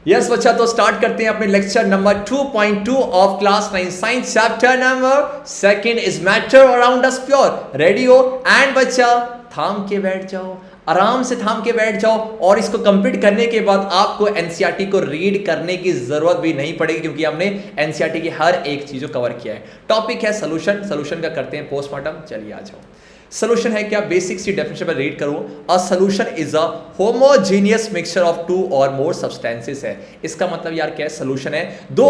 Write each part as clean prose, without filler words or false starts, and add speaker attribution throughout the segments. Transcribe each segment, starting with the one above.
Speaker 1: Yes बच्चा, तो start करते हैं अपने lecture number 2.2 of class 9 science chapter number second is matter around us pure. Ready हो? एंड बच्चा थाम के बैठ जाओ, आराम से थाम के बैठ जाओ। और इसको कंप्लीट करने के बाद आपको एनसीईआरटी को रीड करने की जरूरत भी नहीं पड़ेगी, क्योंकि हमने एनसीईआरटी की हर एक चीज को कवर किया है। टॉपिक है सोल्यूशन। सोल्यूशन का करते हैं पोस्टमार्टम। चलिए आ जाओ। सोल्यूशन है क्या? बेसिक सी डेफिनेशन पर रीड करो। A solution is a homogeneous mixture of two or more substances है। इसका मतलब यार क्या है? सोल्यूशन है दो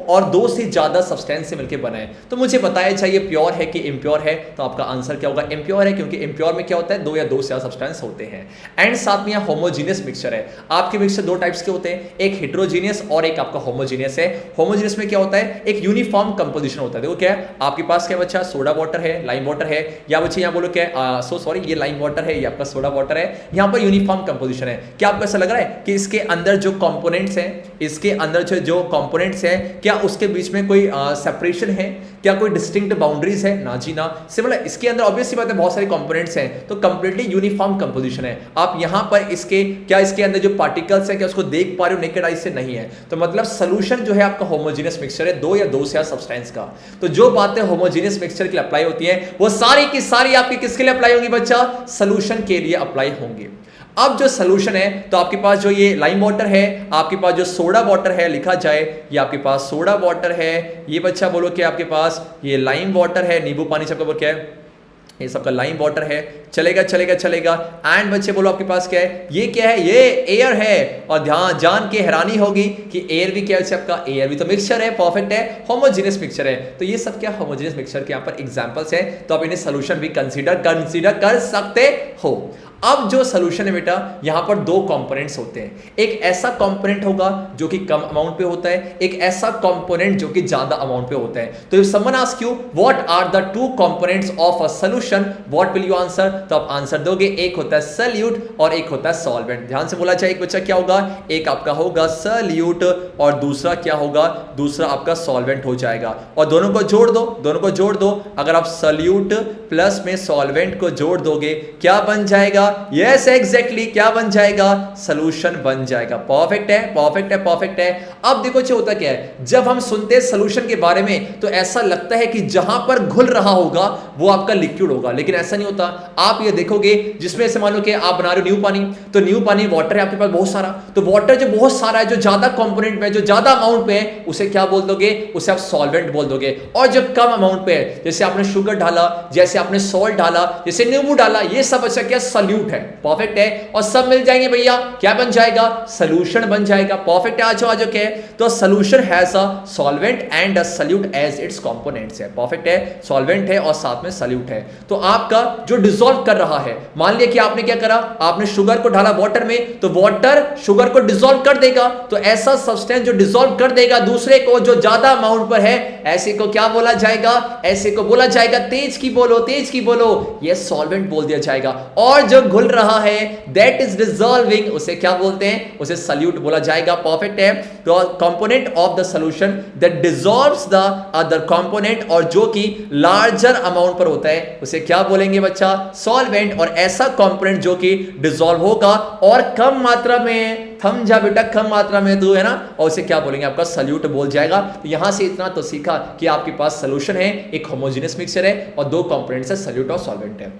Speaker 1: और दो से ज्यादा सब्सटेंस से मिलकर बना है। तो मुझे बताया चाहिए प्योर है कि इम्प्योर है, तो आपका आंसर क्या होगा? इम्प्योर है, क्योंकि इम्प्योर में क्या होता है? दो या दो से ज्यादा सब्सटेंस होते हैं। एंड साथ में होमोजीनियस मिक्सचर है। आपके मिक्सचर दो टाइप्स के होते हैं, एक हेट्रोजीनियस और एक आपका होमोजीनियस है। होमोजीनियस में क्या होता है? एक यूनिफॉर्म कंपोजिशन होता है। देखो क्या है आपके पास, क्या बच्चा? सोडा वाटर है, लाइम वाटर है, या बच्चे यहाँ बोलो क्या? सो सॉरी, ये लाइम वाटर है, ये आपका सोडा वाटर है। यहाँ पर यूनिफॉर्म कंपोजिशन है। क्या आपको ऐसा लग रहा है कि इसके अंदर जो कंपोनेंट्स हैं, इसके अंदर जो कंपोनेंट्स हैं, क्या उसके बीच में कोई सेपरेशन है? क्या कोई डिस्टिंक्ट बाउंड्रीज है? ना जी ना। सिमिलर इसके अंदर ऑब्वियसली बात है बहुत सारे कंपोनेंट्स हैं, तो कंप्लीटली यूनिफॉर्म कंपोजिशन है। आप यहाँ पर इसके अंदर जो पार्टिकल्स है, क्या उसको देख पा रहे हो नेकेड आई से? नहीं है। तो मतलब सोल्यूशन जो है आपका होमोजीनियस मिक्सचर है, दो या दो से ज्यादा सब्सटेंस का। तो जो बातें होमोजीनियस मिक्सचर के लिए अप्लाई होती है, वो सारी की सारी आपकी किसके लिए अप्लाई होंगी बच्चा? सोल्यूशन के लिए अप्लाई होंगी। अब जो सोल्यूशन है, तो आपके पास जो ये लाइम वाटर है, आपके पास जो सोडा वाटर है, लिखा जाए ये आपके पास सोडा वाटर है, ये बच्चा बोलो कि आपके पास ये लाइम वाटर है, नींबू पानी सबका बोलो क्या है? ये सबका लाइम वाटर है। चलेगा चलेगा चलेगा। एंड बच्चे बोलो आपके पास क्या है? ये क्या है? ये एयर है। और ध्यान जान के हैरानी होगी कि एयर भी क्या है आपका? एयर भी तो मिक्सचर है, परफेक्ट है, होमोजीनियस मिक्सचर है। तो ये सब क्या होमोजीनियस मिक्सचर के यहाँ पर एग्जांपल्स हैं, तो आप इन्हें सोल्यूशन भी कंसीडर कर सकते हो। अब जो सोल्यूशन है बेटा, यहां पर दो कंपोनेंट्स होते हैं। एक ऐसा कंपोनेंट होगा जो कि कम अमाउंट पे होता है, एक ऐसा कंपोनेंट जो कि ज्यादा अमाउंट पे होता है। तो if someone ask you what are the two components of a solution, what will you answer? तो आप आंसर दोगे एक होता है सोल्यूट और एक होता है सॉल्वेंट। ध्यान से बोला जाए, एक बच्चा क्या होगा? एक आपका होगा सोल्यूट और दूसरा क्या होगा? दूसरा आपका सॉल्वेंट हो जाएगा। और दोनों को जोड़ दो, दोनों को जोड़ दो। अगर आप सोल्यूट प्लस में सॉल्वेंट को जोड़ दोगे, क्या बन जाएगा? यस एग्जैक्टली, क्या बन जाएगा? सॉल्यूशन बन जाएगा। परफेक्ट है, परफेक्ट है, परफेक्ट है। अब देखो जो होता क्या है, जब हम सुनते हैं सॉल्यूशन के बारे में, तो ऐसा लगता है कि जहां पर घुल रहा होगा वो आपका लिक्विड होगा, लेकिन ऐसा नहीं होता। आप ये देखोगे, जिसमें से मान लो कि आप बना रहे हो न्यू पानी, तो न्यू पानी वाटर है आपके पास बहुत सारा, तो वाटर जो बहुत सारा है, जो ज्यादा कंपोनेंट में, जो ज्यादा अमाउंट पे है, उसे क्या बोल दोगे? उसे आप सॉल्वेंट बोल दोगे। और जब कम अमाउंट पे है, जैसे आपने शुगर डाला, जैसे आपने सॉल्ट डाला, जैसे नींबू डाला, ये सब अच्छा क्या? सॉल्यूट है, परफेक्ट है। और सब मिल जाएंगे भैया, क्या बन जाएगा? सॉल्यूशन बन जाएगा। परफेक्ट है। आ जाओ क्या है? तो solution has a solvent and a solute as its components है। परफेक्ट है, सॉल्वेंट है और साथ में सॉल्यूट है। तो आपका जो डिसॉल्व कर रहा है, मान लिया कि आपने क्या करा? आपने शुगर को डाला वाटर में, तो वाटर शुगर को डिसॉल्व कर देगा। तो ऐसा सब्सटेंस जो डिसॉल्व कर देगा दूसरे को, जो ज्यादा अमाउंट पर है, ऐसे को क्या बोला जाएगा? ऐसे को बोला जाएगा, तेज की बोलो, तेज की बोलो, ये सॉल्वेंट बोल दिया जाएगा। और जो घुल रहा है, दैट इज डिसॉल्विंग, उसे क्या बोलते हैं? उसे सॉल्यूट बोला जाएगा। परफेक्ट है। तो component of the solution that dissolves the other component, और जो कि लार्जर अमाउंट पर होता है, उसे क्या बोलेंगे बच्चा? सॉल्वेंट। और ऐसा कंपोनेंट जो कि डिसॉल्व होगा और कम मात्रा में, थम जा बेटा, कम मात्रा में तू है ना, और उसे क्या बोलेंगे? आपका सॉल्यूट बोल जाएगा। तो यहां से इतना तो सीखा कि आपके पास सॉल्यूशन है, एक होमोजेनियस मिक्सचर है और दो कंपोनेंट्स है, सॉल्यूट और सॉल्वेंट है।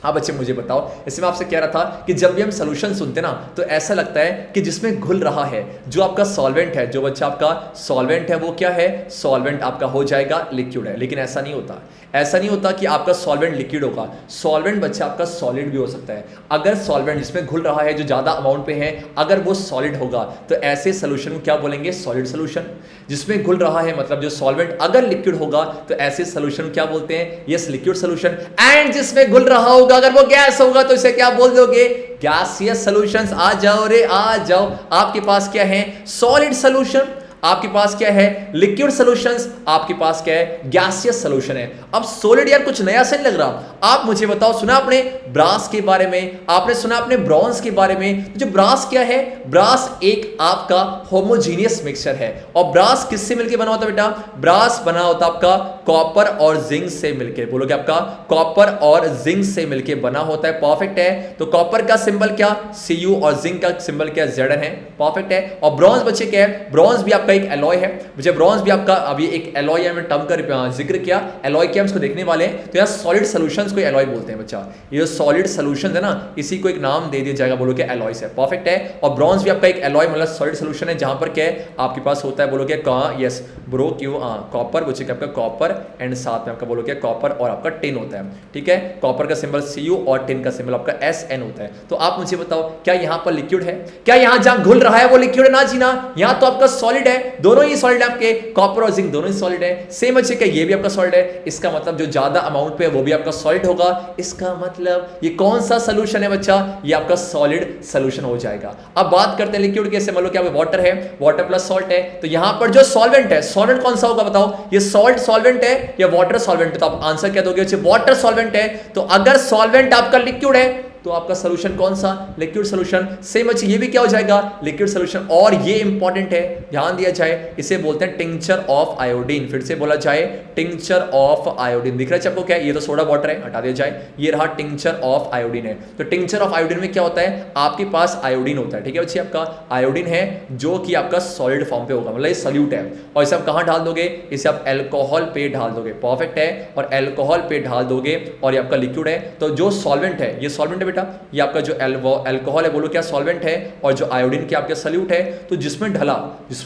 Speaker 1: हाँ बच्चे मुझे बताओ, इसमें आपसे कह रहा था कि जब भी हम सॉल्यूशन सुनते ना, तो ऐसा लगता है कि जिसमें घुल रहा है, जो आपका सॉल्वेंट है, जो बच्चा आपका सॉल्वेंट है, वो क्या है? सॉल्वेंट आपका हो जाएगा लिक्विड है। लेकिन ऐसा नहीं होता, ऐसा नहीं होता कि आपका सॉल्वेंट लिक्विड होगा। सॉल्वेंट बच्चा आपका सॉलिड भी हो सकता है। अगर सॉल्वेंट जिसमें घुल रहा है, जो ज्यादा अमाउंट पे है, अगर वो सॉलिड होगा, तो ऐसे सॉल्यूशन को क्या बोलेंगे? Solid solution. जिसमें घुल रहा है मतलब जो सॉल्वेंट अगर लिक्विड होगा, तो ऐसे सॉल्यूशन क्या बोलते हैं? Yes, liquid solution. एंड जिसमें घुल रहा होगा, अगर वो गैस होगा, तो इसे क्या बोल दोगे? Gaseous solutions. आ जाओ रे, आ जाओ। आपके पास क्या है? Solid solution. आपके पास क्या है लिक्विड सॉल्यूशंस, आपके पास क्या है गैसियस सॉल्यूशन है। अब सॉलिड यार कुछ नया से नहीं लग रहा, आप मुझे बताओ, सुना आपने ब्रास के बारे में, आपने सुना आपने ब्रॉन्ज के बारे में। जो ब्रास क्या है, ब्रास एक आपका होमोजीनियस मिक्सचर है। और ब्रास किससे मिलकर बना होता है बेटा, ब्रास बना होता है आपका कॉपर और जिंक से मिलकर, बोलोगे आपका कॉपर और जिंक से मिलकर बना होता है। परफेक्ट है। तो कॉपर का सिंबल क्या Cu और जिंक का सिंबल क्या Zn है। परफेक्ट है। और ब्रॉन्ज बच्चे क्या है, ब्रॉन्ज भी आपका एक एलॉय है। मुझे ब्रॉन्ज भी आपका अभी एक एलॉय है, टर्म का जिक्र किया, एलॉय क्या हम इसको देखने वाले हैं। तो यहाँ सॉलिड सॉल्यूशंस को एलॉय बोलते हैं बच्चा। ये सॉलिड सॉल्यूशंस है ना, इसी को एक नाम दे दिया जाएगा, बोलो कि एलॉयस है। परफेक्ट है। और ब्रॉन्ज भी आपका एक एलॉय मतलब सॉलिड सॉल्यूशन है, जहां पर क्या है आपके पास होता है, बोलोगे यस ब्रो क्यों कॉपर, बच्चे आपका कॉपर एंड साथ में आपका बोलोगे कॉपर और आपका टिन होता है। ठीक है, कॉपर का सिंबल Cu और टिन का सिंबल आपका Sn होता है। तो आप मुझे बताओ क्या यहां पर लिक्विड है, क्या यहां जहां घुल रहा है वो लिक्विड है ना जीना, यहां तो आपका सॉलिड है, दोनों ही सॉलिड है आपके, कॉपर और जिंक दोनों ही सॉलिड है। सेम बच्चे क्या ये भी आपका सॉलिड है, इसका मतलब जो ज्यादा अमाउंट पे है वो भी आपका सॉलिड होगा। इसका मतलब ये कौन सा सॉल्यूशन है बच्चा, ये आपका सॉलिड सॉल्यूशन हो जाएगा। अब बात करते हैं लिक्विड कैसे, मान लो क्या वाटर है, वाटर प्लस सॉल्ट है, तो यहां पर जो सॉल्वेंट है, सॉल्वेंट कौन सा होगा बताओ, ये सॉल्ट सॉल्वेंट है या वाटर सॉल्वेंट है, तो आप आंसर क्या दोगे, वाटर सॉल्वेंट है। तो अगर सॉल्वेंट आपका लिक्विड है तो आपका सॉल्यूशन कौन सा, लिक्विड सॉल्यूशन। सेम अच्छी ये भी क्या हो जाएगा, लिक्विड सॉल्यूशन। और ये इंपॉर्टेंट है, ध्यान दिया जाए, इसे बोलते हैं टिंचर ऑफ आयोडीन। फिर से बोला जाए टिंचर ऑफ आयोडीन। दिख रहा है आपको क्या, ये तो सोडा वाटर है, हटा दिया जाए, ये रहा टिंचर ऑफ आयोडीन है। तो टिंचर ऑफ आयोडीन में क्या होता है, आपके पास आयोडीन होता है। ठीक है बच्चे, आपका आयोडीन है जो कि आपका सॉलिड फॉर्म पे होगा, मतलब ये सॉल्यूट है। और इसे आप कहां डाल दोगे, इसे आप एल्कोहल पे डाल दोगे। परफेक्ट है। और एल्कोहल पे डाल दोगे और ये आपका लिक्विड है। तो जो सॉल्वेंट है, ये सॉल्वेंट है बेटा, ये आपका जो एल्कोहल है बोलो क्या सॉल्वेंट है, और जो आयोडीन क्या आपका सॉल्यूट है। तो जिसमें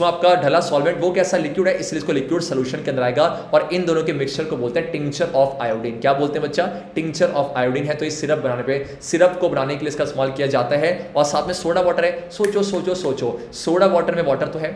Speaker 1: आपका ढला सॉल्वेंट वो कैसा लिक्विड है, इसलिए इसको लिक्विड सॉल्यूशन के अंदर आएगा। और इन दोनों के मिक्सचर को बोलते हैं टिंचर ऑफ आयोडीन। क्या बोलते हैं बच्चा, टिंचर ऑफ आयोडीन है। तो इस सिरप बनाने पे, सिरप को बनाने के लिए इसका इस्तेमाल किया जाता है। और साथ में सोडा वाटर है। सोचो सोचो सोचो, सोडा वाटर में वाटर तो है,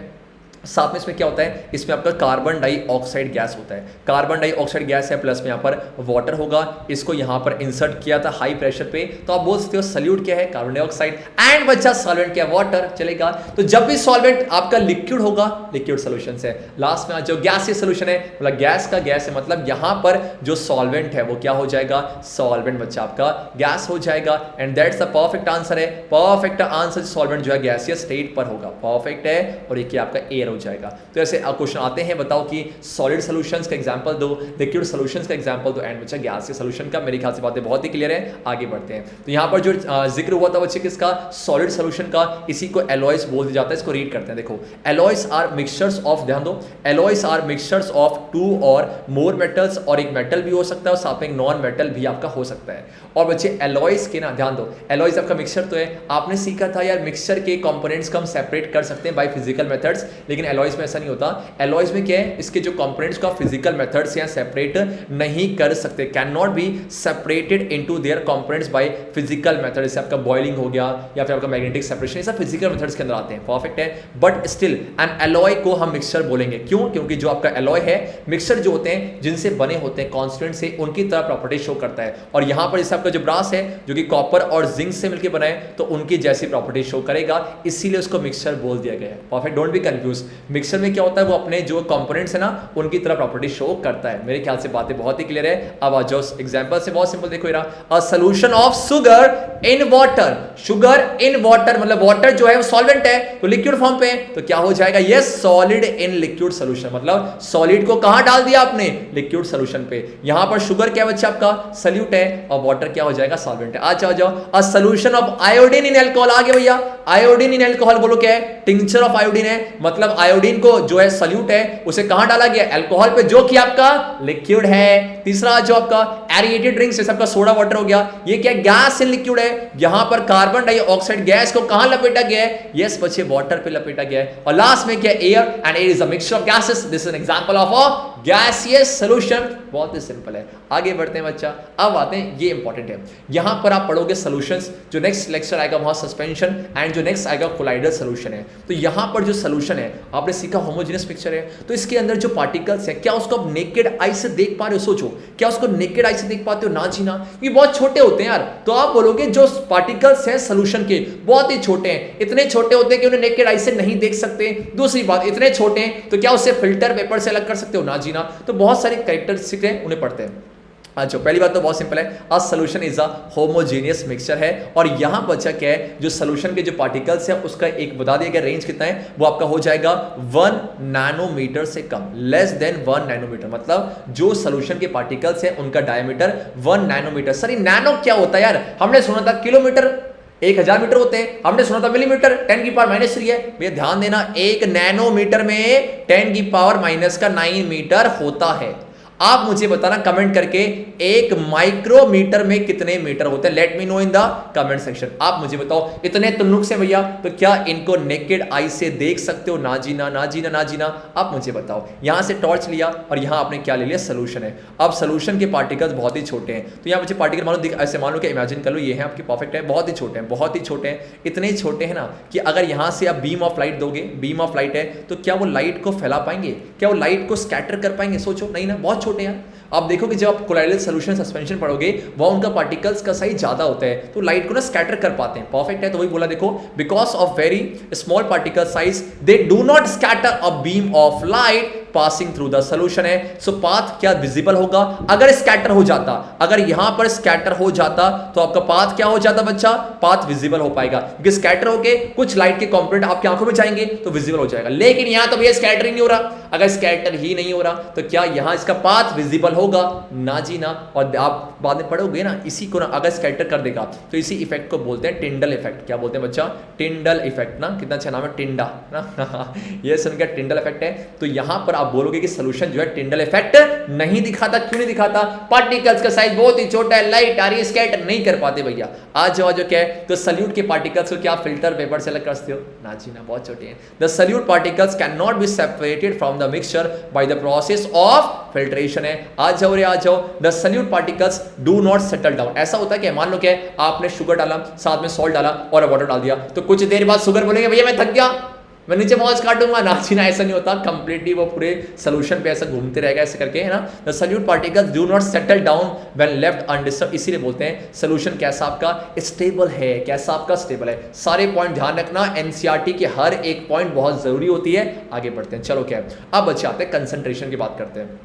Speaker 1: साथ में इसमें क्या होता है, इसमें आपका कार्बन डाइऑक्साइड गैस होता है। कार्बन डाइऑक्साइड गैस है, प्लस में यहाँ पर वाटर होगा। इसको यहाँ पर इंसर्ट किया था हाई प्रेशर पे, तो आप बोल सकते हो सॉल्यूट क्या है, कार्बन डाइऑक्साइड, एंड बच्चा सॉल्वेंट क्या है, वाटर। चलेगा। तो जब भी सॉल्वेंट आपका लिक्विड होगा, लिक्विड सॉल्यूशन है। लास्ट में जो गैसियस सॉल्यूशन है, मतलब गैस का गैस है, मतलब यहाँ पर जो सॉल्वेंट है वो क्या हो जाएगा, सॉल्वेंट बच्चा आपका गैस हो जाएगा। And that's the perfect answer है। परफेक्ट आंसर सॉल्वेंट जो है गैसियस स्टेट पर होगा। परफेक्ट है। और ये क्या आपका एयर जाएगा। तो ऐसे क्वेश्चन आते हैं, बताओ कि सॉलिड सॉल्यूशंस का एग्जांपल दो, लिक्विड सॉल्यूशंस का एग्जांपल दो, एंड बच्चा गैसियस सॉल्यूशन का। मेरे ख्याल से बातें बहुत ही क्लियर है, आगे बढ़ते हैं। तो यहां पर जो जिक्र हुआ था बच्चे किसका, सॉलिड सॉल्यूशन का, इसी को एलॉयस बोल दिया जाता है। इसको रीड करते हैं, देखो एलॉयस आर मिक्सचर्स ऑफ, ध्यान दो, alloys are mixtures of two or more metals. और एक मेटल भी हो सकता है और साथ में एक नॉन मेटल भी आपका हो सकता है। और बच्चे एलॉयस के ना ध्यान दो, एलॉयस आपका मिक्सचर तो है, आपने सीखा था यार मिक्सचर के कंपोनेंट्स को हम सेपरेट कर सकते हैं बाय फिजिकल मेथड्स, लेकिन एलॉयस में ऐसा नहीं होता। एलॉयज में क्या है, इसके जो कंपोनेंट्स का फिजिकल मेथड से सेपरेट नहीं कर सकते, can not be separated into their components by physical method. जैसे आपका बॉइलिंग हो गया या फिर आपका मैग्नेटिक सेपरेशन, ये सब फिजिकल मेथड्स के अंदर आते हैं। परफेक्ट है। बट स्टिल एन एलॉय को हम मिक्सचर बोलेंगे, क्यों, क्योंकि जो आपका एलॉय है, मिक्सचर जो होते हैं जिनसे बने होते हैं कॉन्स्टेंट से, उनकी तरह प्रॉपर्टी शो करता है। और यहां पर जैसे आपका जो ब्रास है जो कि कॉपर और जिंक से मिलकर बना है, तो उनकी जैसी प्रॉपर्टी शो करेगा, इसीलिए उसको मिक्सचर बोल दिया गया है। Perfect, don't be confuse. Mixture में क्या होता है, वो अपने जो कंपोनेंट्स है ना उनकी तरह प्रॉपर्टी शो करता है। मेरे ख्याल से बातें बहुत ही क्लियर है। अब आ जाओ एग्जांपल से, बहुत सिंपल देखो, a solution of sugar in water. Sugar in water मतलब वाटर जो है वो सॉल्वेंट है, तो लिक्विड फॉर्म पे, तो क्या हो जाएगा, ये सॉलिड इन लिक्विड सॉल्यूशन। मतलब सॉलिड को कहां डाल दिया आपने, लिक्विड सॉल्यूशन पे। यहां पर शुगर क्या बच्चा आपका सॉल्यूट है, और वाटर क्या हो जाएगा, सॉल्वेंट है। आ जाओ, a solution of iodine in alcohol. आगे भैया, आयोडीन इन अल्कोहल बोलो क्या है, टिंचर ऑफ आयोडीन है। मतलब आयोडीन को जो है सॉल्यूट है उसे कहां डाला गया, अल्कोहल पे, जो कि आपका लिक्विड है। तीसरा जो आपका एरिएटेड ड्रिंक्स, जैसे आपका सोडा वाटर हो गया, ये क्या गैस इन लिक्विड है। यहां पर कार्बन डाइऑक्साइड गैस को कहां लपेटा गया है, यस बच्चे वाटर पे लपेटा गया है। और लास्ट में क्या, air, and air is a mixture of gases. This is an example of a gaseous solution. बहुत ही सिंपल है। आगे बढ़ते हैं बच्चा। अब आते हैं, ये इंपॉर्टेंट है, यहां पर आप पढ़ोगे सॉल्यूशंस, जो नेक्स्ट लेक्चर आएगा वहां सस्पेंशन, एंड जो नेक्स्ट आएगा कोलाइडल सॉल्यूशन है। तो यहां पर जो सॉल्यूशन है, आपने सीखा होमोजेनियस पिक्चर है, तो इसके अंदर जो पार्टिकल्स है, क्या उसको आप नेकेड आई से देख पा रहे हो, सोचो, क्या उसको नेकेड आई से कैसे देख पाते हो? ना जी ना, ये बहुत छोटे होते हैं यार। तो आप बोलोगे जो पार्टिकल्स हैं सोल्यूशन के बहुत ही छोटे हैं, इतने छोटे होते हैं कि उन्हें नेकेड आई से नहीं देख सकते। दूसरी बात, इतने छोटे हैं तो क्या उससे फिल्टर पेपर से अलग कर सकते हो? ना जी ना। तो बहुत सारे कैरेक्टरिस्टिक हैं, उन्हें पढ़ते हैं। अच्छा, पहली बात तो बहुत सिंपल है, अ solution is a homogeneous mixture है। और यहां पर बच्चा क्या है, जो सोल्यूशन के जो पार्टिकल्स है उसका एक बता दिया गया रेंज कितना है, वो आपका हो जाएगा 1 नैनोमीटर से कम, लेस देन 1 नैनोमीटर। मतलब जो सोल्यूशन के पार्टिकल्स है उनका डायमीटर 1 नैनोमीटर। सर ये नैनो क्या होता है यार? हमने सुना था किलोमीटर 1000 मीटर होते हैं, हमने सुना था मिलीमीटर 10 की पावर -3 है। भैया ध्यान देना, एक नैनोमीटर में 10 की पावर -9 मीटर होता है। आप मुझे बताना कमेंट करके, एक माइक्रोमीटर में कितने मीटर होते हैं? Let me know in the comment section. आप मुझे बताओ, इतने तुन्नुक से भैया, तो क्या इनको नेकेड आई से देख सकते हो? ना जी ना, ना जी ना, ना जी ना। आप मुझे बताओ, यहां से टॉर्च लिया और यहां आपने क्या ले लिया? सोल्यूशन है। अब सोल्यूशन के पार्टिकल्स बहुत ही छोटे हैं, तो यहां मुझे पार्टिकल मान लो, ऐसे मान लो कि इमेजिन कर लो ये है आपके परफेक्ट है, बहुत ही छोटे हैं, बहुत ही छोटे हैं। इतने छोटे हैं ना कि अगर यहां से आप बीम ऑफ लाइट दोगे, बीम ऑफ लाइट है, तो क्या वो लाइट को फैला पाएंगे? क्या वो लाइट को स्कैटर कर पाएंगे? सोचो, नहीं ना, बहुत छोटे हैं। आप देखो कि जब आप कोलाइडल सॉल्यूशन सस्पेंशन पढ़ोगे, वह उनका पार्टिकल्स का साइज ज्यादा होता है, तो लाइट को ना स्कैटर कर पाते हैं। परफेक्ट है, तो वही बोला देखो, because of very small particle size they do not scatter a beam of light passing through the solution है। सो पाथ क्या विजिबल होगा? अगर स्कैटर हो जाता, अगर यहां पर स्कैटर हो जाता तो आपका पाथ क्या हो जाता बच्चा? पाथ विजिबल हो पाएगा, क्योंकि स्कैटर होके कुछ लाइट के कंपोनेंट आपकी आंखों में जाएंगे तो विजिबल हो जाएगा। लेकिन यहां तो भैया स्कैटर ही नहीं हो रहा। अगर स्कैटर ही नहीं हो रहा तो क्या यहां इसका पाथ विजिबल होगा? ना जी ना। और आप बाद में पढ़ोगे ना, इसी को ना अगर स्कैटर कर देगा तो इसी इफेक्ट को बोलते हैं टिंडल इफेक्ट। क्या बोलते हैं बच्चा? टिंडल इफेक्ट ना। कितना अच्छा नाम है, टिंडा ना। ये सुन के टिंडल इफेक्ट है। तो यहां पर आप बोलोगे कि सोल्यूशन जो है टिंडल इफेक्ट नहीं दिखाता। क्यों नहीं दिखाता? पार्टिकल्स का साइज बहुत ही छोटा है, लाइट आ रही है, स्कैटर नहीं कर पाते भैया। आज जो क्या है, तो सल्यूट के पार्टिकल्स को क्या फिल्टर पेपर से अलग कर सकते हो? ना जी ना, बहुत छोटे हैं। The solute particles can not be separated from the mixture by the process of filtration है। आ जाओ रे, आ जाओ। The solute particles do not settle down. ऐसा होता है कि मान लो क्या है, आपने शुगर डाला, साथ में सॉल्ट डाला और वाटर डाल दिया, तो कुछ देर बाद शुगर बोलेंगे भैया मैं थक गया, मैं नीचे मौज काटूंगा। ना जी ना, ऐसा नहीं होता। कंप्लीटली वो पूरे सोल्यूशन पे ऐसा घूमते रहेगा, ऐसे करके, है ना। The solute particles do not settle down when left undisturbed. इसीलिए बोलते हैं सोल्यूशन कैसा आपका? स्टेबल है। कैसा आपका? स्टेबल है। सारे पॉइंट ध्यान रखना, एनसीईआरटी के हर एक पॉइंट बहुत जरूरी होती है। आगे बढ़ते हैं, चलो क्या है, अब बच्चे आते हैं कंसंट्रेशन की बात करते हैं।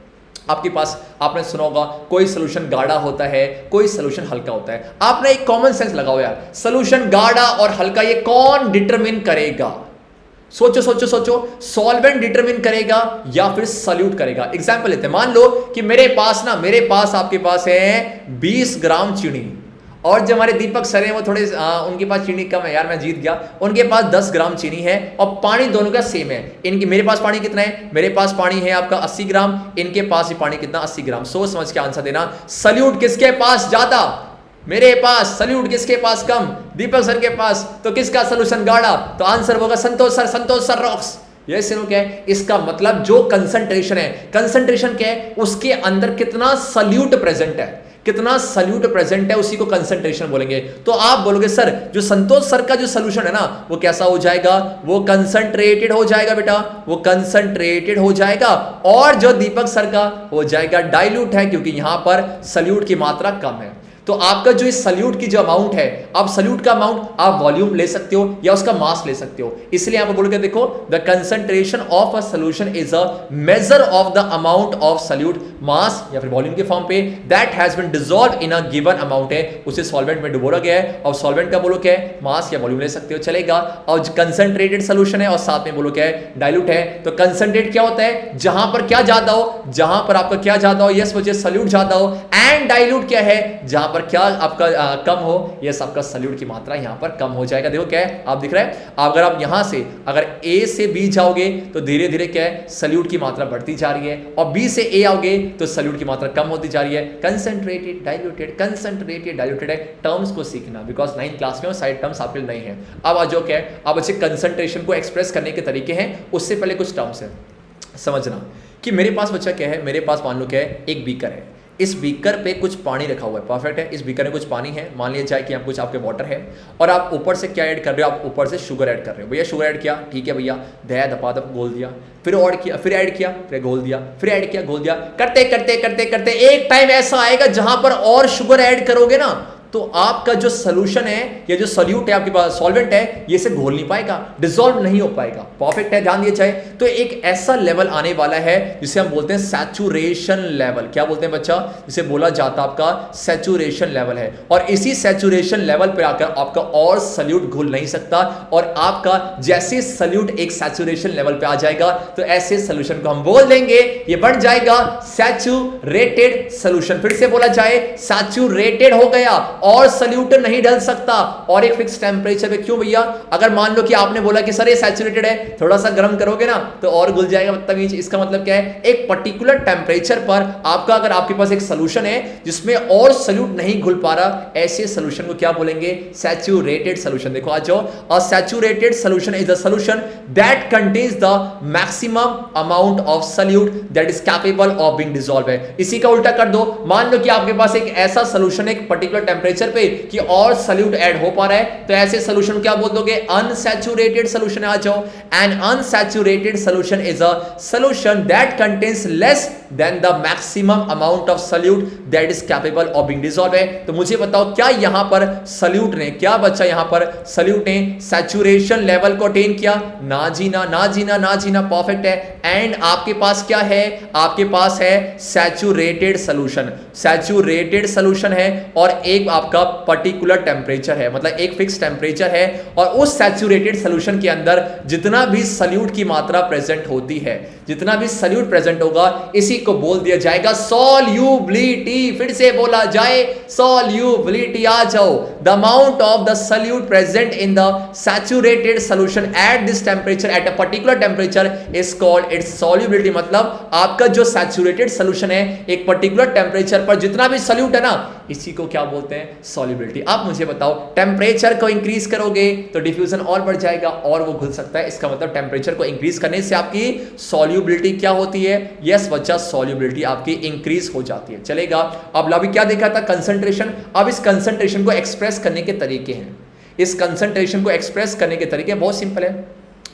Speaker 1: आपके पास आपने सुना होगा कोई सोल्यूशन गाढ़ा होता है, कोई सोल्यूशन हल्का होता है। आपने एक कॉमन सेंस लगाओ यार, सोल्यूशन गाढ़ा और हल्का ये कौन डिटरमिन करेगा? सोचो सोचो सोचो, सॉल्वेंट डिटरमिन करेगा या फिर सॉल्यूट करेगा? एग्जांपल लेते हैं, मान लो कि मेरे पास आपके पास है 20 ग्राम चीनी, और जो हमारे दीपक सर हैं वो थोड़े उनके पास चीनी कम है यार, मैं जीत गया, उनके पास 10 ग्राम चीनी है और पानी दोनों का सेम है। इनकी मेरे पास पानी कितना है? मेरे पास पानी है आपका 80 ग्राम, इनके पास भी पानी कितना? 80 ग्राम। सोच समझ के आंसर देना। सॉल्यूट किसके पास ज्यादा? मेरे पास। सॉल्यूट किसके पास कम? दीपक सर के पास। तो किसका सोल्यूशन गाढ़ा? तो आंसर होगा संतोष सर रॉक्स। ये सिर्फ क्या है, इसका मतलब जो कंसंट्रेशन है, कंसंट्रेशन क्या है, उसके अंदर कितना सॉल्यूट प्रेजेंट है, कितना सॉल्यूट प्रेजेंट है, उसी को कंसंट्रेशन बोलेंगे। तो आप बोलोगे सर जो संतोष सर का जो सॉल्यूशन है ना, वो कैसा हो जाएगा? वो कंसंट्रेटेड हो जाएगा बेटा, वो कंसंट्रेटेड हो जाएगा। और जो दीपक सर का हो जाएगा डाइल्यूट है, क्योंकि यहां पर सॉल्यूट की मात्रा कम है। तो आपका जो इस सॉल्यूट की जो अमाउंट है, आप सॉल्यूट का अमाउंट आप वॉल्यूम ले सकते हो या उसका मास ले सकते हो। इसलिए आप बोलोगे देखो, the concentration of a solution is a measure of the amount of solute mass या फिर वॉल्यूम के फॉर्म पे that has been dissolve in a given amount है, उसे सॉल्वेंट में डुबोया गया है। और सॉल्वेंट का बोलो क्या है? मास या वॉल्यूम ले सकते हो, चलेगा। और कंसंट्रेटेड सॉल्यूशन है और साथ में बोलो क्या है? डाइल्यूट है। तो कंसंट्रेट क्या होता है? जहां पर क्या ज्यादा हो, जहां पर आपका क्या ज्यादा हो, यस वजह सॉल्यूट ज्यादा हो। एंड डाइल्यूट क्या है? जहां पर क्या आपका कम हो, यस आपका सॉल्यूट की मात्रा यहां पर कम हो जाएगा। देखो क्या है, आप दिख रहा है, अगर आप यहां से अगर ए से बी जाओगे तो धीरे धीरे क्या है, सॉल्यूट की मात्रा बढ़ती जा रही है, और बी से ए आओगे तो सॉल्यूट की मात्रा कम होती जा रही है। कंसंट्रेटेड डाइल्यूटेड है। टर्म्स को सीखना, बिकॉज 9th क्लास में साइड टर्म्स आपके नहीं है। अब आज जो क्या है, अब अच्छे कंसंट्रेशन को एक्सप्रेस करने के तरीके हैं, उससे पहले कुछ टर्म्स है समझना कि मेरे पास बच्चा क्या है, मेरे पास मान लो क्या है, एक बीकर है। इस बीकर पे कुछ पानी रखा हुआ है, परफेक्ट है, इस बीकर में कुछ पानी है, मान लिया जाए कि यहाँ कुछ आपके वाटर है और आप ऊपर से क्या ऐड कर रहे हो, आप ऊपर से शुगर ऐड कर रहे हो। भैया शुगर ऐड किया, ठीक है भैया, दया दपादप घोल दिया, फिर और किया, फिर ऐड किया, फिर घोल दिया, फिर ऐड किया, घोल दिया, करते करते करते करते एक टाइम ऐसा आएगा जहां पर और शुगर ऐड करोगे ना तो आपका जो सोल्यूशन है या जो सॉल्यूट है आपके पास, सॉल्वेंट है, ये से घोल नहीं पाएगा, डिसॉल्व नहीं हो पाएगा। परफेक्ट है, ध्यान दिया जाए तो एक ऐसा लेवल आने वाला है जिसे हम बोलते हैं सैचुरेशन लेवल। क्या बोलते हैं बच्चा? जिसे बोला जाता आपका सैचुरेशन लेवल है। और इसी सैचुरेशन लेवल पर आकर आपका और सॉल्यूट घुल नहीं सकता और आपका जैसे सॉल्यूट एक सैचुरेशन लेवल पे आ जाएगा तो ऐसे सॉल्यूशन को हम बोल देंगे ये बन जाएगा सैचुरेटेड सॉल्यूशन। फिर से बोला जाए, सैचुरेटेड हो गया और सॉल्यूट नहीं डल सकता और एक फिक्स टेंपरेचर पे। क्यों भैया? अगर मान लो कि आपने बोला कि सर ये सैचुरेटेड है, थोड़ा सा गर्म करोगे ना तो और घुल जाएगा, बदतमीज। इसका मतलब क्या है? एक पर्टिकुलर टेंपरेचर पर आपका, अगर आपके पास एक सॉल्यूशन है जिसमें और सॉल्यूट नहीं घुल पा रहा, ऐसे सॉल्यूशन को क्या बोलेंगे? Saturated solution. देखो आ जाओ, अ saturated solution is a solution that contains the maximum amount of solute that is capable of being dissolve है। इसी का उल्टा कर दो, मान लो कि आपके पास एक ऐसा सॉल्यूशन है एक पर्टिकुलर टेंपरेचर पे कि और सॉल्यूट ऐड हो पा रहा है, तो ऐसे सॉल्यूशन क्या बोल दोगे? Unsaturated solution. आ जाओ, an unsaturated solution is a solution that contains less than the maximum amount of solute that is capable of being dissolve है। तो मुझे बताओ क्या यहां पर सॉल्यूट ने, क्या बच्चा यहां पर सॉल्यूट ने सैचुरेशन लेवल को अटेन किया? ना जी ना, ना जी ना, ना जी ना। परफेक्ट है। एंड आपके पास क्या है? आपके पास है सैचुरेटेड सॉल्यूशन। सैचुरेटेड सॉल्यूशन है और एक आपका पर्टिकुलर टेंपरेचर है, मतलब एक फिक्स टेंपरेचर है और उस सैचुरेटेड सॉल्यूशन के अंदर जितना भी सॉल्यूट की मात्रा प्रेजेंट होती है, जितना भी सॉल्यूट प्रेजेंट होगा, इसी को बोल दिया जाएगा सॉल्युबिलिटी। फिर से बोला जाए, सॉल्युबिलिटी। आ जाओ, the amount of the solute present in the saturated solution at this temperature, at a particular temperature is called its solubility. मतलब आपका जो सैचुरेटेड सॉल्यूशन है एक पर्टिकुलर टेंपरेचर पर जितना भी सॉल्यूट है ना, इसी को क्या बोलते हैं? सॉल्युबिलिटी। आप मुझे बताओ, टेंपरेचर को इंक्रीज करोगे तो डिफ्यूजन और बढ़ जाएगा और वो घुल सकता है। इसका मतलब टेंपरेचर को इंक्रीज करने से आपकी सॉल्युबिलिटी क्या होती है? यस बच्चा, सॉल्युबिलिटी आपकी इंक्रीज हो जाती है। चलेगा। अब अभी क्या देखा था? कंसंट्रेशन। अब इस कंसंट्रेशन को एक्सप्रेस करने के तरीके हैं। इस कंसंट्रेशन को एक्सप्रेस करने के तरीके बहुत सिंपल है।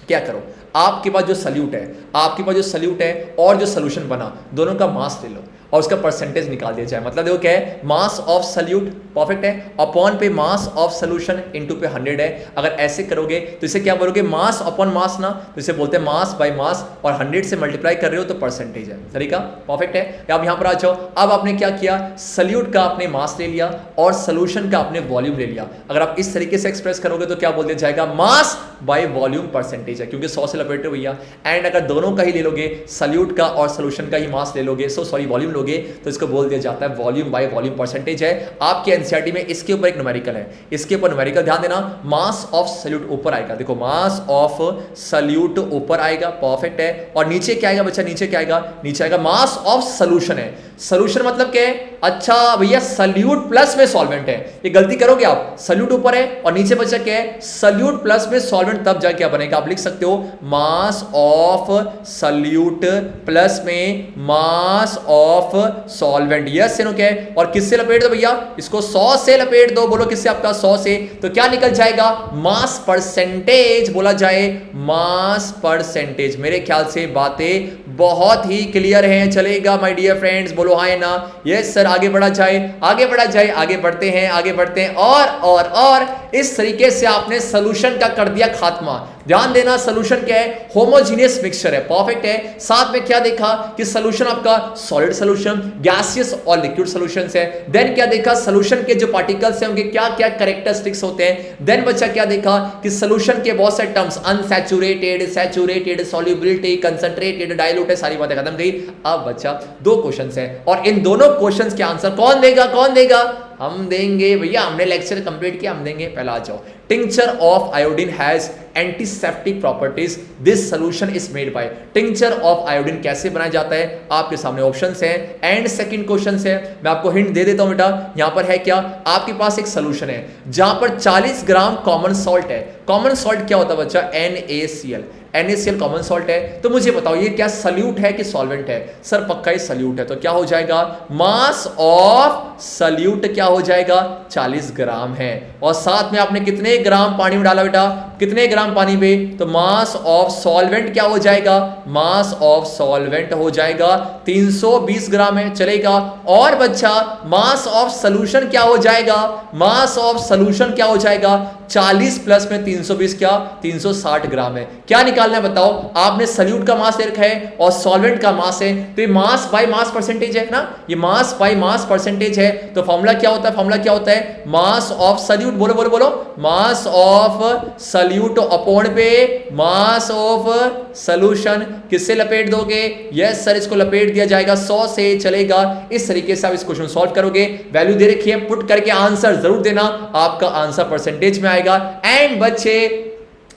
Speaker 1: क्या करो, आपके पास जो सॉल्यूट है, आपके पास जो सॉल्यूट है और जो सॉल्यूशन बना, दोनों का मास ले लो और उसका परसेंटेज निकाल दिया जाए। मतलब देखो क्या है? मास ऑफ सॉल्यूट, परफेक्ट है, अपॉन पे मास ऑफ सॉल्यूशन इनटू पे 100 है। अगर ऐसे करोगे तो इसे क्या बोलोगे? मास अपॉन मास ना, तो इसे बोलते हैं मास बाय मास और 100 से मल्टीप्लाई कर रहे हो तो परसेंटेज है। तरीका परफेक्ट है। अब यहां पर आ जाओ, अब आपने क्या किया? सॉल्यूट का आपने मास ले लिया और सॉल्यूशन का आपने वॉल्यूम ले लिया। अगर आप इस तरीके से एक्सप्रेस करोगे तो क्या बोल दिया जाएगा? मास बाय वॉल्यूम परसेंटेज है, क्योंकि 100 से लपेट रहे हो भैया। एंड अगर दोनों का ही ले लोगे, सॉल्यूट का और सॉल्यूशन का ही मास ले लोगे, वॉल्यूम लोगे, तो इसको बोल दिया जाता है वॉल्यूम बाय वॉल्यूम परसेंटेज है। आपके एनसीईआरटी में इसके ऊपर एक न्यूमेरिकल है, इसके ऊपर न्यूमेरिकल ध्यान देना। मास ऑफ सॉल्यूट ऊपर आएगा, देखो मास ऑफ सॉल्यूट ऊपर आएगा, परफेक्ट है। और नीचे क्या आएगा बच्चा? नीचे क्या आएगा? नीचे आएगा मास ऑफ सॉल्यूशन है। सॉल्यूशन मतलब क्या है? अच्छा भैया, सॉल्यूट प्लस में सॉल्वेंट है। ये गलती करोगे आप, सॉल्यूट ऊपर है और नीचे बच्चा क्या है? सॉल्यूट प्लस में सॉल्वेंट, तब जाके क्या बनेगा? आप लिख सकते हो मास ऑफ सॉल्यूट प्लस में मास ऑफ सॉल्वेंट। यस क्या है? और किससे लपेट दो भैया? इसको 100 से लपेट दो। बोलो किससे? आपका 100 से। तो क्या निकल जाएगा? Mass percentage. बोला जाए मास परसेंटेज। मेरे ख्याल से बातें बहुत ही क्लियर हैं। चलेगा माय डियर फ्रेंड्स, बोलो हाँ या ना? Yes sir. आगे बढ़ा जाए, आगे बढ़ा जाए, आगे बढ़ते हैं, आगे बढ़ते हैं। और इस तरीके से आपने सॉल्यूशन का कर दिया खात्मा। ध्यान देना, सॉल्यूशन क्या है? होमोजीनियस मिक्सचर है, परफेक्ट है। साथ में क्या देखा कि सॉल्यूशन आपका सॉलिड सॉल्यूशन, गैसियस और लिक्विड सॉल्यूशंस है। देन क्या देखा? सॉल्यूशन के जो पार्टिकल्स हैं उनके क्या क्या कैरेक्टरिस्टिक्स होते हैं। देन बच्चा क्या देखा कि सॉल्यूशन के बहुत सारे terms, unsaturated, saturated, solubility, concentrated, diluted, सारी बातें खत्म गई। अब बच्चा 2 क्वेश्चंस हैं और इन दोनों क्वेश्चंस के आंसर कौन देगा? कौन देगा? हम देंगे भैया, हमने लेक्चर कंप्लीट किया, हम देंगे। पहला आ जाओ। Tincture of iodine has antiseptic properties, this solution is made by. Tincture of iodine कैसे बनाया जाता है, आपके सामने ऑप्शंस हैं एंड सेकंड क्वेश्चन है। मैं आपको हिंट दे देता हूं बेटा, यहां पर है क्या, आपके पास एक सोल्यूशन है जहां पर 40 ग्राम कॉमन सॉल्ट है। कॉमन सॉल्ट क्या होता है बच्चा, NaCl। NaCl कॉमन सॉल्ट है। तो मुझे बताओ ये क्या सल्यूट है कि सॉल्वेंट है? सर पक्का ही सल्यूट है। तो क्या हो जाएगा, मास ऑफ सल्यूट क्या हो जाएगा, 40 ग्राम है। और साथ में आपने कितने ग्राम पानी में डाला बेटा, कितने ग्राम पानी में, तो मास ऑफ सॉल्वेंट क्या हो जाएगा, मास ऑफ सॉल्वेंट हो जाएगा 320 ग्राम है, चलेगा। और बच्चा मास ऑफ सॉल्यूशन क्या हो जाएगा, मास ऑफ सॉल्यूशन क्या हो जाएगा, 40 प्लस में 320 क्या, 360 ग्राम है। क्या निकालना है बताओ, आपने सल्यूट का मास दे रखा है और सॉल्वेंट का मास है, तो ये मास बाय मास परसेंटेज है ना, ये मास बाय मास परसेंटेज है। तो फॉर्मूला क्या होता है, फॉर्मूला क्या होता है, मास ऑफ सल्यूट, बोलो बोलो बोलो, मास ऑफ सल्यूट अपॉन पे मास ऑफ सॉल्यूशन। किससे लपेट दोगे, यस सर इसको लपेट दिया जाएगा 100 से, चलेगा। इस तरीके से आप इस क्वेश्चन सॉल्व करोगे। वैल्यू दे रखी है, पुट करके आंसर जरूर देना, आपका आंसर परसेंटेज में आएगा। एंड बच्चे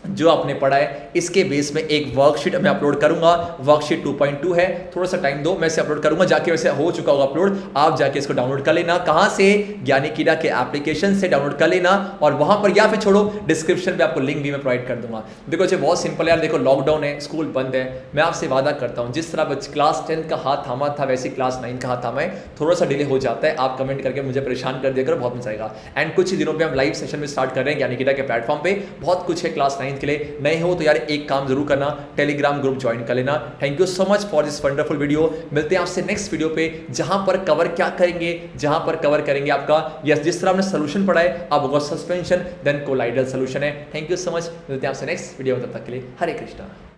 Speaker 1: जो आपने पढ़ा है इसके बेस में एक वर्कशीट मैं अपलोड करूंगा, वर्कशीट 2.2 है, थोड़ा सा टाइम दो, मैं इसे अपलोड करूंगा, जाके वैसे हो चुका होगा अपलोड, आप जाके इसको डाउनलोड कर लेना। कहां से, ज्ञानीकीड़ा के एप्लीकेशन से डाउनलोड कर लेना, और वहां पर या फिर छोड़ो डिस्क्रिप्शन में आपको लिंक भी मैं प्रोवाइड कर दूंगा। देखो जी बहुत सिंपल है यार, देखो लॉकडाउन है, स्कूल बंद है, मैं आपसे वादा करता हूं जिस तरह क्लास 10 का हाथ थामा था वैसे क्लास 9 का हाथ थामा है। थोड़ा सा डिले हो जाता है, आप कमेंट करके मुझे परेशान कर दिया करो, बहुत मजा आएगा। एंड कुछ ही दिनों पर हम लाइव सेशन में स्टार्ट कर रहे हैं ज्ञानीकीड़ा के प्लेटफॉर्म पे, बहुत कुछ है क्लास 9 के लिए। नए हो तो यार एक काम जरूर करना, टेलीग्राम ग्रुप ज्वाइन कर लेना। Thank you so much for this wonderful video. मिलते हैं आपसे नेक्स्ट वीडियो पे, जहां पर कवर क्या करेंगे, जहां पर कवर करेंगे आपका यस जिस तरह हमने सोल्यूशन पढ़ा है, अब होगा सस्पेंशन देन कोलाइडल सोल्यूशन है। थैंक यू सो मच, मिलते हैं आपसे नेक्स्ट वीडियो में, तब तक के लिए हरे कृष्णा।